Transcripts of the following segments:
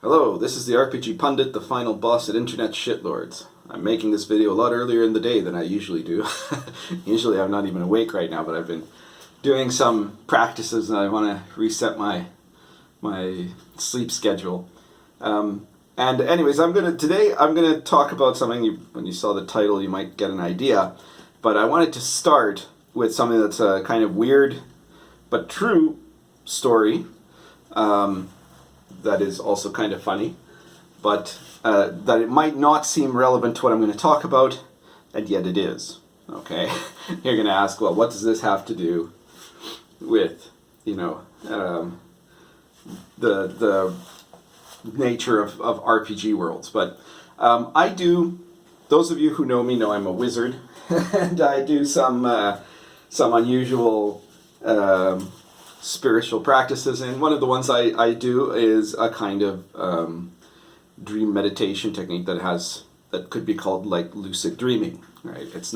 Hello, this is the RPG Pundit, the final boss at Internet Shitlords. I'm making this video a lot earlier in the day than I usually do. Usually I'm not even awake right now, but I've been doing some practices and I want to reset my sleep schedule. And anyways, today I'm gonna talk about something. When you saw the title, you might get an idea. But I wanted to start with something that's a kind of weird but true story. That is also kind of funny, but that it might not seem relevant to what I'm going to talk about, and yet it is. Okay, you're going to ask, well, what does this have to do with, the nature of RPG worlds? But I do. Those of you who know me know I'm a wizard, and I do some unusual spiritual practices, and one of the ones I do is a kind of dream meditation technique that could be called like lucid dreaming, right? It's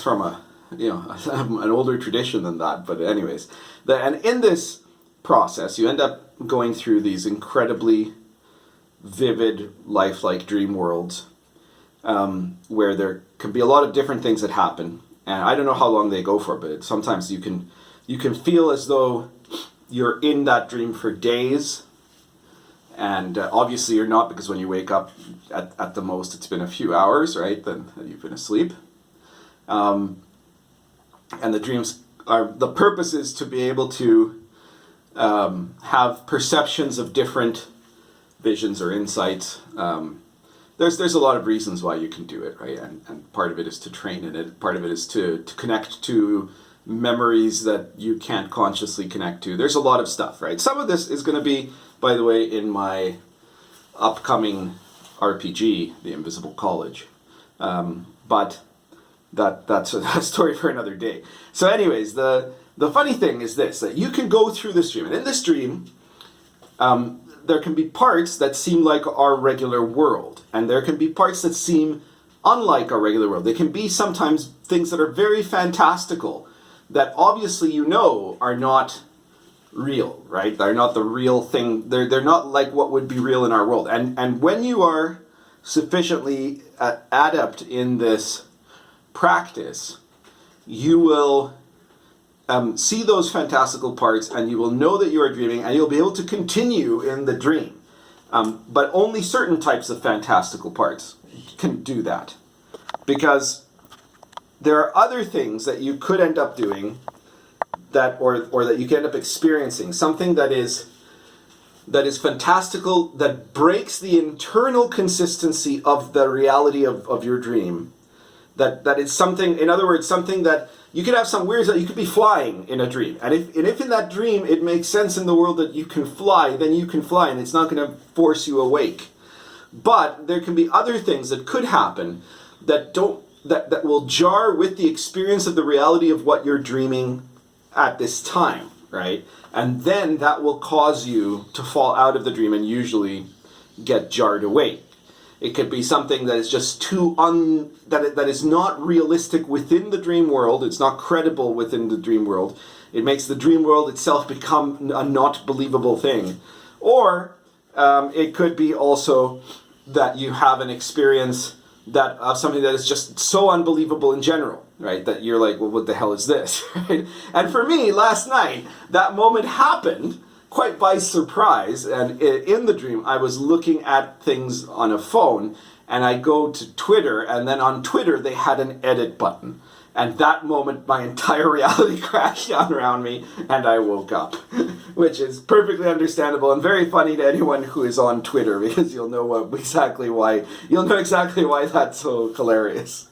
from an older tradition than that, but anyways, and in this process you end up going through these incredibly vivid, lifelike dream worlds, where there can be a lot of different things that happen. And I don't know how long they go for, but sometimes you can feel as though you're in that dream for days. And obviously you're not, because when you wake up, at the most it's been a few hours, right? Then you've been asleep. And the dreams the purpose is to be able to have perceptions of different visions or insights. There's a lot of reasons why you can do it, right? And part of it is to train in it. Part of it is to connect to memories that you can't consciously connect to. There's a lot of stuff, right? Some of this is going to be, by the way, in my upcoming RPG, The Invisible College. But that's a story for another day. So anyways, the funny thing is this, that you can go through this dream. And in this dream, there can be parts that seem like our regular world, and there can be parts that seem unlike our regular world. They can be sometimes things that are very fantastical, that obviously are not real, right? They're not the real thing. They're not like what would be real in our world. And when you are sufficiently adept in this practice, you will see those fantastical parts, and you will know that you are dreaming, and you'll be able to continue in the dream. But only certain types of fantastical parts can do that, because there are other things that you could end up doing or that you can end up experiencing, something that is fantastical, that breaks the internal consistency of the reality of your dream. That is something, in other words, something that you could have some weird, that you could be flying in a dream. And if in that dream it makes sense in the world that you can fly, then you can fly, and it's not going to force you awake. But there can be other things that could happen that will jar with the experience of the reality of what you're dreaming at this time, right? And then that will cause you to fall out of the dream and usually get jarred awake. It could be something that is just that is not realistic within the dream world. It's not credible within the dream world. It makes the dream world itself become a not believable thing. Or it could be also that you have an experience of something that is just so unbelievable in general, right? That you're like, well, what the hell is this? Right? And for me, last night, that moment happened quite by surprise, and in the dream I was looking at things on a phone, and I go to Twitter, and then on Twitter they had an edit button, and that moment my entire reality crashed down around me, and I woke up, which is perfectly understandable and very funny to anyone who is on Twitter, because you'll know exactly why that's so hilarious.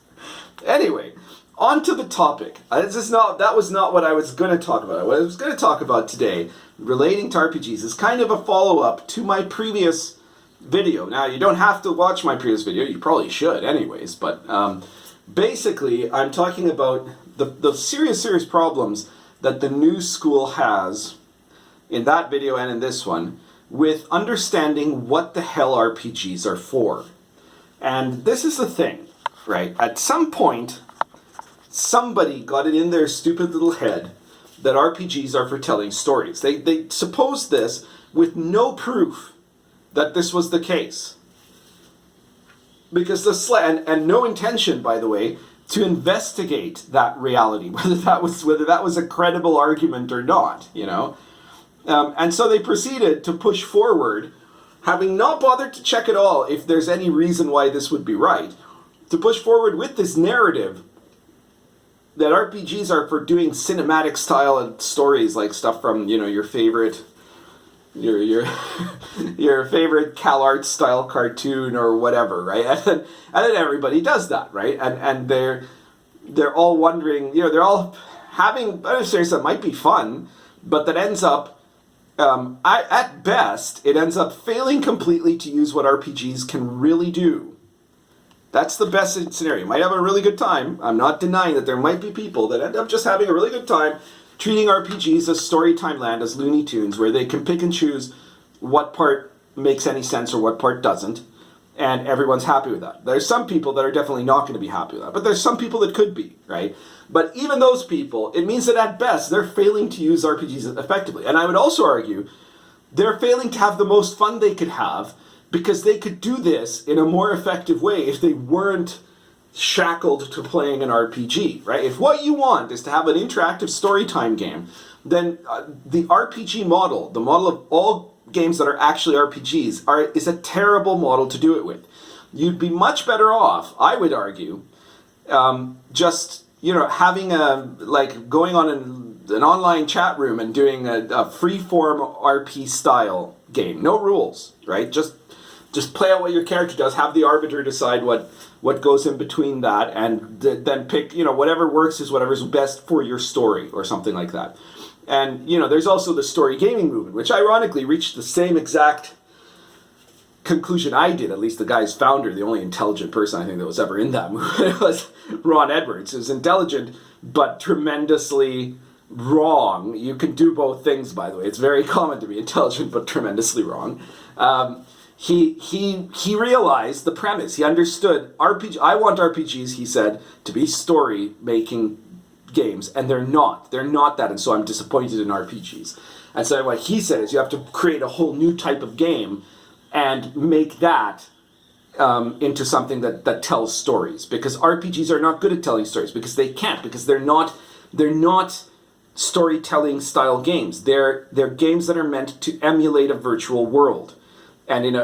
Anyway, on to the topic. That was not what I was going to talk about. What I was going to talk about today, relating to RPGs, is kind of a follow-up to my previous video. Now, you don't have to watch my previous video. You probably should anyways. But basically, I'm talking about the serious problems that the new school has, in that video and in this one, with understanding what the hell RPGs are for. And this is the thing, right? At some point, somebody got it in their stupid little head that RPGs are for telling stories. They suppose this with no proof that this was the case. Because and no intention, by the way, to investigate that reality, whether that was a credible argument or not, you know. And so they proceeded to push forward, having not bothered to check at all if there's any reason why this would be right, to push forward with this narrative that RPGs are for doing cinematic style stories, like stuff from, you know, your favorite your favorite CalArts style cartoon or whatever, right? And then everybody does that, right? And they're all wondering, you know, they're all having stories that might be fun, but that ends up, at best, it ends up failing completely to use what RPGs can really do. That's the best scenario. You might have a really good time. I'm not denying that there might be people that end up just having a really good time treating RPGs as storytime land, as Looney Tunes, where they can pick and choose what part makes any sense or what part doesn't, and everyone's happy with that. There's some people that are definitely not going to be happy with that, but there's some people that could be, right? But even those people, it means that at best, they're failing to use RPGs effectively. And I would also argue they're failing to have the most fun they could have, because they could do this in a more effective way if they weren't shackled to playing an RPG, right? If what you want is to have an interactive storytime game, then the RPG model, the model of all games that are actually RPGs, is a terrible model to do it with. You'd be much better off, I would argue, just, you know, having going on an online chat room and doing a free-form RP style game. No rules, right? Just play out what your character does, have the arbiter decide what goes in between that, and then pick, you know, whatever works is whatever's best for your story or something like that. And, you know, there's also the story gaming movement, which ironically reached the same exact conclusion I did, at least the guy's founder, the only intelligent person I think that was ever in that movement, was Ron Edwards. He was intelligent, but tremendously wrong. You can do both things, by the way. It's very common to be intelligent, but tremendously wrong. He realized the premise. He understood I want RPGs, he said, to be story-making games, and they're not. They're not that, and so I'm disappointed in RPGs. And so what he said is you have to create a whole new type of game and make that into something that tells stories. Because RPGs are not good at telling stories, because they can't, because they're not storytelling style games. They're games that are meant to emulate a virtual world. And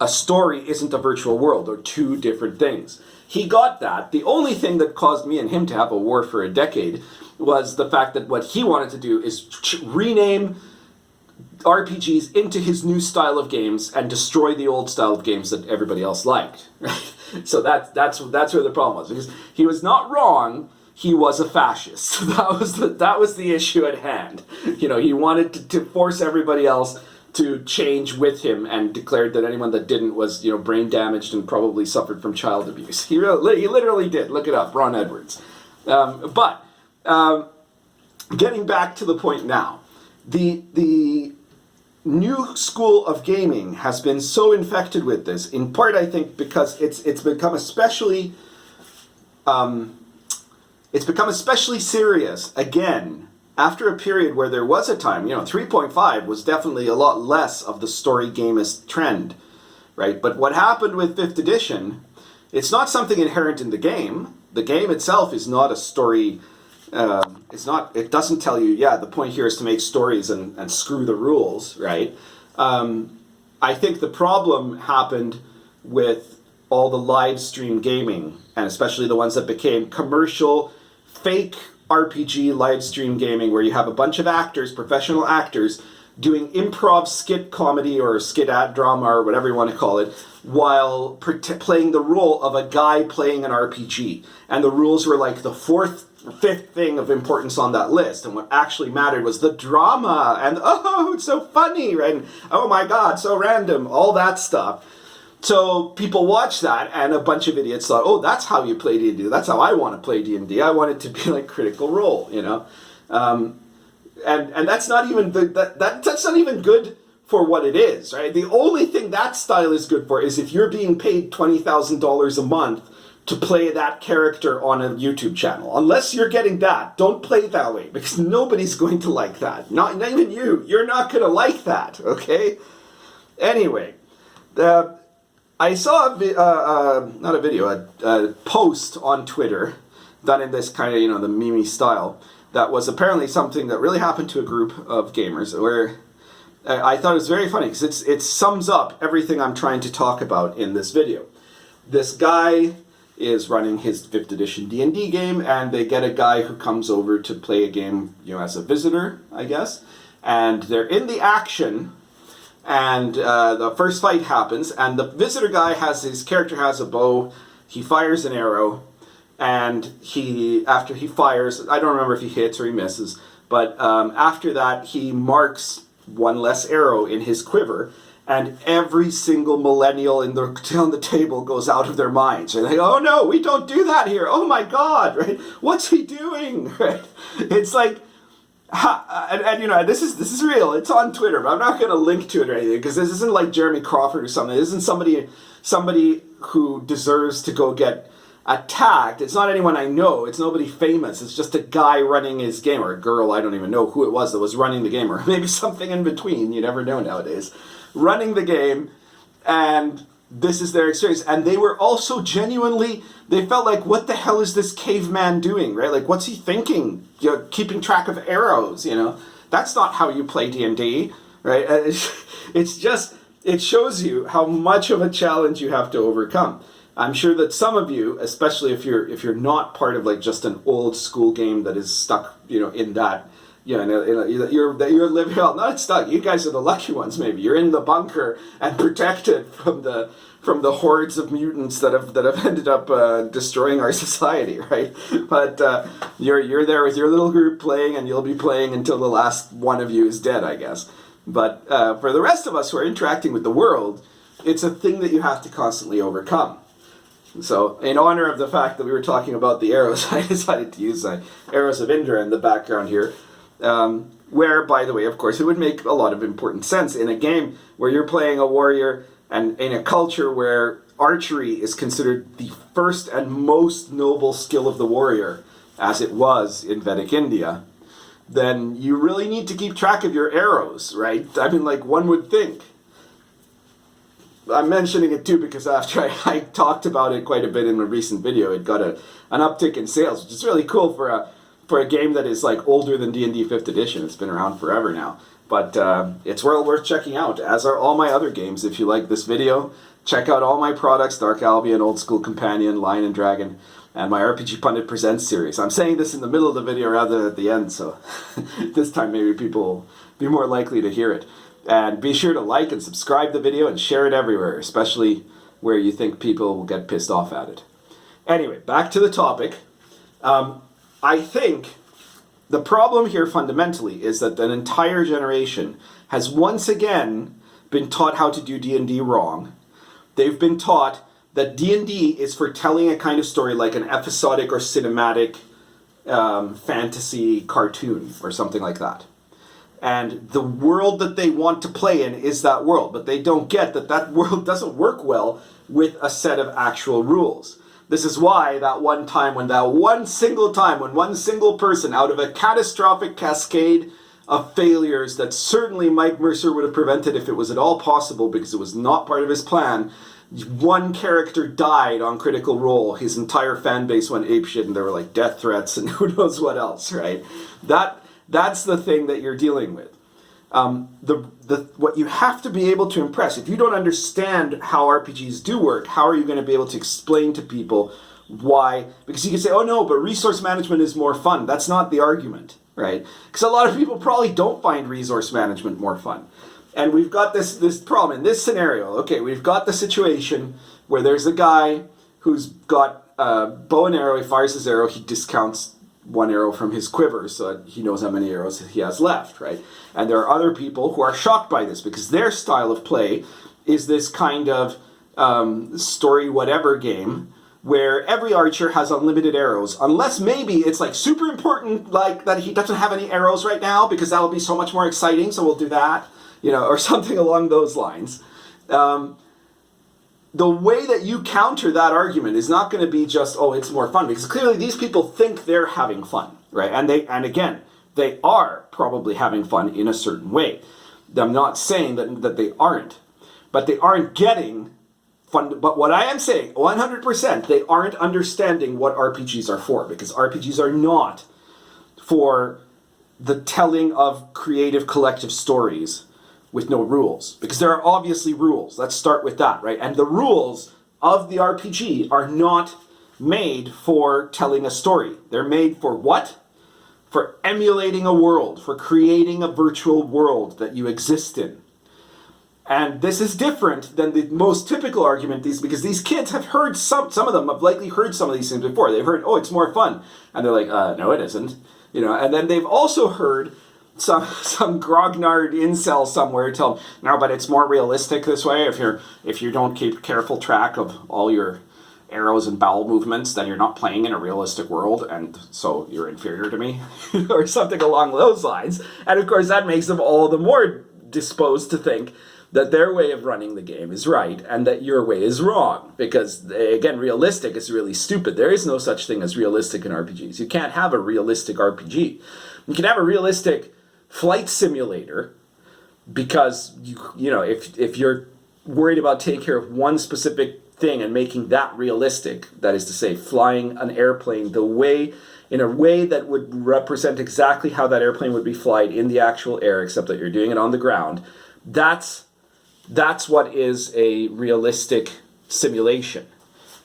a story isn't a virtual world. They're two different things. He got that. The only thing that caused me and him to have a war for a decade was the fact that what he wanted to do is rename RPGs into his new style of games and destroy the old style of games that everybody else liked. So that's where the problem was, because he was not wrong. He was a fascist. That was the issue at hand. You know, he wanted to force everybody else to change with him, and declared that anyone that didn't was, you know, brain damaged and probably suffered from child abuse. He literally did. Look it up, Ron Edwards. But getting back to the point now, the new school of gaming has been so infected with this, in part I think because it's become especially serious again after a period where there was a time, you know, 3.5 was definitely a lot less of the story gamist trend, right? But what happened with 5th edition, it's not something inherent in the game. The game itself is not a story. It doesn't tell you, yeah, the point here is to make stories and screw the rules, right? I think the problem happened with all the live stream gaming, and especially the ones that became commercial, fake RPG live stream gaming, where you have a bunch of actors, professional actors, doing improv skit comedy or skit drama or whatever you want to call it, while playing the role of a guy playing an RPG. And the rules were like the fifth thing of importance on that list, and what actually mattered was the drama, and oh, it's so funny, right? And oh my god, so random, all that stuff. So people watched that, and a bunch of idiots thought, oh, that's how you play D&D. That's how I want to play D&D. I want it to be like Critical Role, you know? And that's not even that's not even good for what it is, right? The only thing that style is good for is if you're being paid $20,000 a month to play that character on a YouTube channel. Unless you're getting that, don't play that way, because nobody's going to like that. Not even you. You're not going to like that, okay? Anyway, I saw a post on Twitter done in this kind of, the Mewe style, that was apparently something that really happened to a group of gamers, where I thought it was very funny, because it sums up everything I'm trying to talk about in this video. This guy is running his 5th edition D&D game, and they get a guy who comes over to play a game, as a visitor, I guess, and they're in the action, and the first fight happens, and the visitor guy his character has a bow, he fires an arrow, and after he fires, I don't remember if he hits or he misses, but after that, he marks one less arrow in his quiver, and every single millennial on the table goes out of their minds. They're like, oh no, we don't do that here. Oh my God, right? What's he doing? Right? It's like, this is real. It's on Twitter, but I'm not going to link to it or anything, because this isn't like Jeremy Crawford or something. This isn't somebody who deserves to go get attacked. It's not anyone I know. It's nobody famous. It's just a guy running his game, or a girl. I don't even know who it was that was running the game, or maybe something in between. You never know nowadays. Running the game, and this is their experience. And they were also genuinely, they felt like, what the hell is this caveman doing, right? Like, what's he thinking? Keeping track of arrows, That's not how you play D&D, right? It's just, it shows you how much of a challenge you have to overcome. I'm sure that some of you, especially if you're not part of like just an old school game that is stuck, in that, you're living, well, not stuck. You guys are the lucky ones. Maybe you're in the bunker and protected from the hordes of mutants that have ended up destroying our society, right? But you're there with your little group playing, and you'll be playing until the last one of you is dead, I guess. But for the rest of us who are interacting with the world, it's a thing that you have to constantly overcome. So, in honor of the fact that we were talking about the arrows, I decided to use Arrows of Indra in the background here. Where, by the way, of course, it would make a lot of important sense in a game where you're playing a warrior, and in a culture where archery is considered the first and most noble skill of the warrior, as it was in Vedic India, then you really need to keep track of your arrows, right? I mean, like one would think. I'm mentioning it too because after I talked about it quite a bit in a recent video, it got an uptick in sales, which is really cool for a game that is like older than D&D 5th edition. It's been around forever now. But it's well worth checking out, as are all my other games. If you like this video, check out all my products, Dark Albion, Old School Companion, Lion and Dragon, and my RPG Pundit Presents series. I'm saying this in the middle of the video rather than at the end, so this time maybe people will be more likely to hear it. And be sure to like and subscribe the video and share it everywhere, especially where you think people will get pissed off at it. Anyway, back to the topic. I think the problem here fundamentally is that an entire generation has once again been taught how to do D&D wrong. They've been taught that D&D is for telling a kind of story like an episodic or cinematic fantasy cartoon or something like that. And the world that they want to play in is that world, but they don't get that world doesn't work well with a set of actual rules. This is why that one single person out of a catastrophic cascade of failures that certainly Mike Mercer would have prevented if it was at all possible, because it was not part of his plan, one character died on Critical Role. His entire fan base went apeshit, and there were like death threats and who knows what else, right? That's the thing that you're dealing with. What you have to be able to impress, if you don't understand how RPGs do work, how are you going to be able to explain to people why? Because you can say, oh no, but resource management is more fun. That's not the argument, right? Because a lot of people probably don't find resource management more fun. And we've got this problem in this scenario. Okay, we've got the situation where there's a guy who's got a bow and arrow. He fires his arrow. He discounts one arrow from his quiver so that he knows how many arrows he has left, right? And there are other people who are shocked by this because their style of play is this kind of story whatever game where every archer has unlimited arrows, unless maybe it's like super important, like that he doesn't have any arrows right now because that'll be so much more exciting, so we'll do that, or something along those lines. the way that you counter that argument is not going to be just, oh, it's more fun, because clearly these people think they're having fun, right? And again, they are probably having fun in a certain way. I'm not saying that they aren't, but they aren't getting fun. But what I am saying, 100%, they aren't understanding what RPGs are for, because RPGs are not for the telling of creative collective stories with no rules, because there are obviously rules. Let's start with that, right? And the rules of the RPG are not made for telling a story. They're made for what? For emulating a world, for creating a virtual world that you exist in. And this is different than the most typical argument, because these kids have heard some of them have likely heard some of these things before. They've heard, oh, it's more fun. And they're like, no, it isn't. And then they've also heard some grognard incel somewhere tell them, no, but it's more realistic this way. If you don't keep careful track of all your arrows and bowel movements, then you're not playing in a realistic world, and so you're inferior to me, or something along those lines. And of course, that makes them all the more disposed to think that their way of running the game is right and that your way is wrong. Because, again, realistic is really stupid. There is no such thing as realistic in RPGs. You can't have a realistic RPG. You can have a realistic flight simulator, because if you're worried about taking care of one specific thing and making that realistic, that is to say, flying an airplane in a way that would represent exactly how that airplane would be flight in the actual air, except that you're doing it on the ground, that's what is a realistic simulation.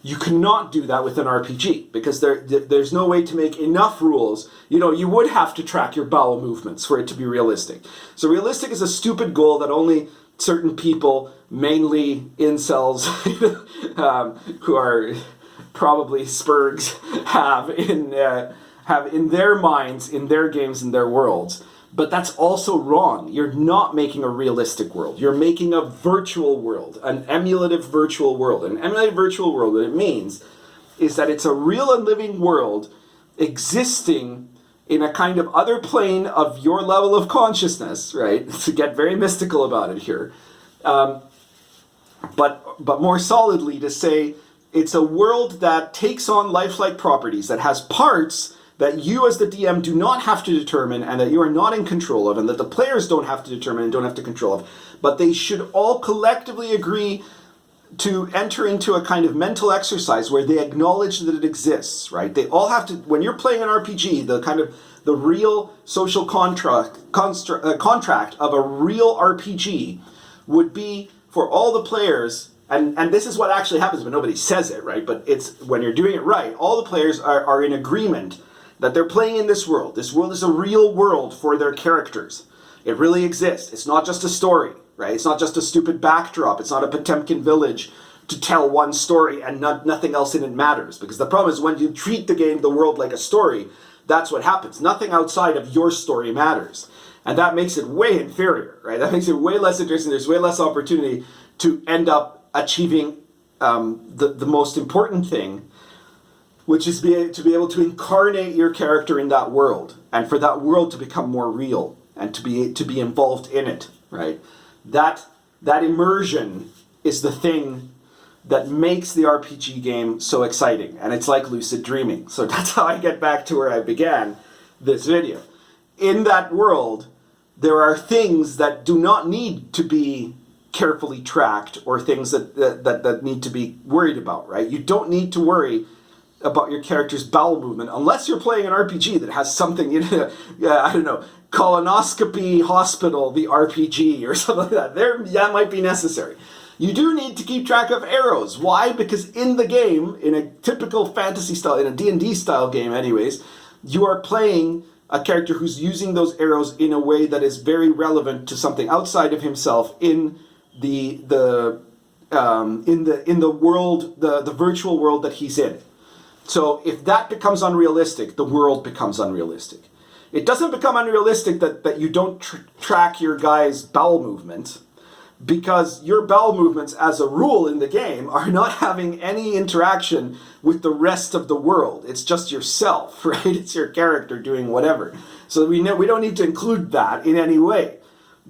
You cannot do that with an RPG, because there's no way to make enough rules. You would have to track your bowel movements for it to be realistic. So realistic is a stupid goal that only certain people, mainly incels, who are probably spurgs, have in their minds, in their games, in their worlds. But that's also wrong. You're not making a realistic world. You're making a virtual world, an emulative virtual world. An emulative virtual world, what it means is that it's a real and living world existing in a kind of other plane of your level of consciousness, right? To get very mystical about it here. But more solidly to say, it's a world that takes on lifelike properties, that has parts that you as the DM do not have to determine, and that you are not in control of, and that the players don't have to determine and don't have to control of, but they should all collectively agree to enter into a kind of mental exercise where they acknowledge that it exists, right? They all have to, when you're playing an RPG, the real social contract of a real RPG would be for all the players, and this is what actually happens, but nobody says it, right? But it's, when you're doing it right, all the players are in agreement that they're playing in this world. This world is a real world for their characters. It really exists. It's not just a story, right? It's not just a stupid backdrop. It's not a Potemkin village to tell one story and nothing else in it matters. Because the problem is when you treat the world like a story, that's what happens. Nothing outside of your story matters. And that makes it way inferior, right? That makes it way less interesting. There's way less opportunity to end up achieving the most important thing, which is to be able to incarnate your character in that world, and for that world to become more real and to be involved in it, right? That immersion is the thing that makes the RPG game so exciting, and it's like lucid dreaming. So that's how I get back to where I began this video. In that world, there are things that do not need to be carefully tracked, or things that need to be worried about, right? You don't need to worry about your character's bowel movement unless you're playing an RPG that has something in it. I don't know, colonoscopy hospital, the RPG, or something like that. That might be necessary. You do need to keep track of arrows. Why? Because in the game, in a typical fantasy style, in a D&D style game anyways, you are playing a character who's using those arrows in a way that is very relevant to something outside of himself in the world, the virtual world that he's in. So if that becomes unrealistic, the world becomes unrealistic. It doesn't become unrealistic that you don't track your guy's bowel movements, because your bowel movements, as a rule in the game, are not having any interaction with the rest of the world. It's just yourself, right? It's your character doing whatever. So we don't need to include that in any way.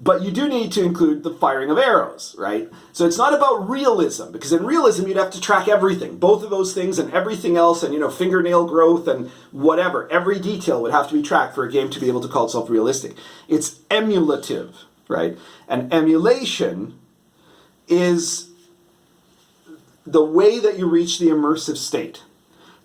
But you do need to include the firing of arrows, right? So it's not about realism, because in realism you'd have to track everything, both of those things and everything else, and fingernail growth and whatever. Every detail would have to be tracked for a game to be able to call itself realistic. It's emulative, right? And emulation is the way that you reach the immersive state.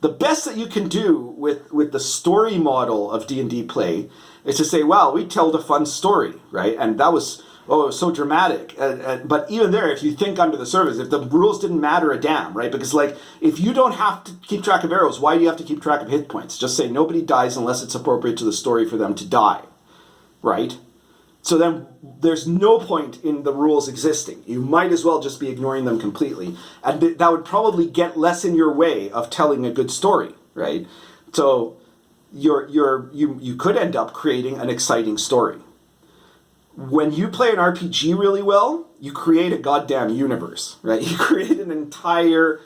The best that you can do with the story model of D&D play is to say, wow, we told a fun story, right? And that was, it was so dramatic. But even there, if you think under the surface, if the rules didn't matter a damn, right? Because if you don't have to keep track of arrows, why do you have to keep track of hit points? Just say nobody dies unless it's appropriate to the story for them to die, right? So then there's no point in the rules existing. You might as well just be ignoring them completely. And that would probably get less in your way of telling a good story, right? So you could end up creating an exciting story. When you play an RPG really well, you create a goddamn universe, right? You create an entire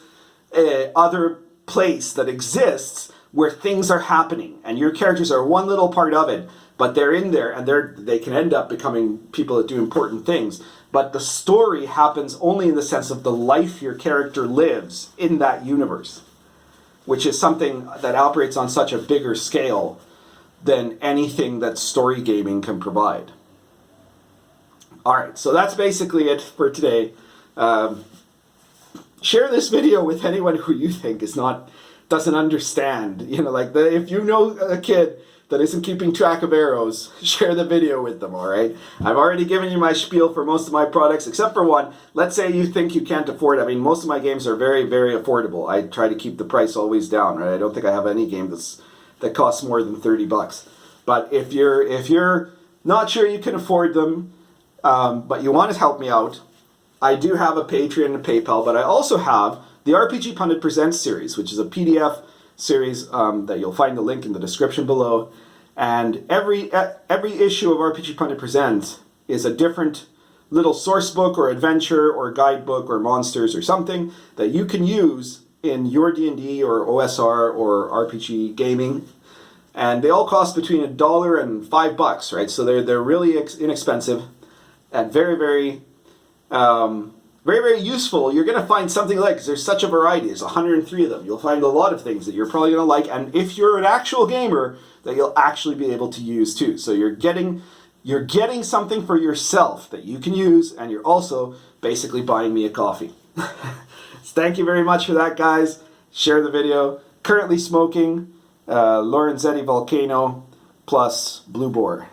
other place that exists where things are happening, and your characters are one little part of it, but they're in there, and they can end up becoming people that do important things. But the story happens only in the sense of the life your character lives in that universe, which is something that operates on such a bigger scale than anything that story gaming can provide. All right, so that's basically it for today. Share this video with anyone who you think doesn't understand. If you know a kid that isn't keeping track of arrows, share the video with them, all right? I've already given you my spiel for most of my products, except for one. Let's say you think you can't afford it. I mean, most of my games are very, very affordable. I try to keep the price always down, right? I don't think I have any game that costs more than $30. But if you're not sure you can afford them, but you want to help me out, I do have a Patreon and a PayPal, but I also have the RPG Pundit Presents series, which is a PDF series that you'll find the link in the description below. And every issue of RPG Pundit Presents is a different little source book or adventure or guidebook or monsters or something that you can use in your D&D or OSR or RPG gaming. And they all cost between $1 and $5, right? So they're really inexpensive and very, very very, very useful. You're going to find something because there's such a variety. There's 103 of them. You'll find a lot of things that you're probably going to like. And if you're an actual gamer, that you'll actually be able to use too. So you're getting something for yourself that you can use, and you're also basically buying me a coffee. Thank you very much for that, guys. Share the video. Currently smoking Lorenzetti Volcano plus Blue Boar.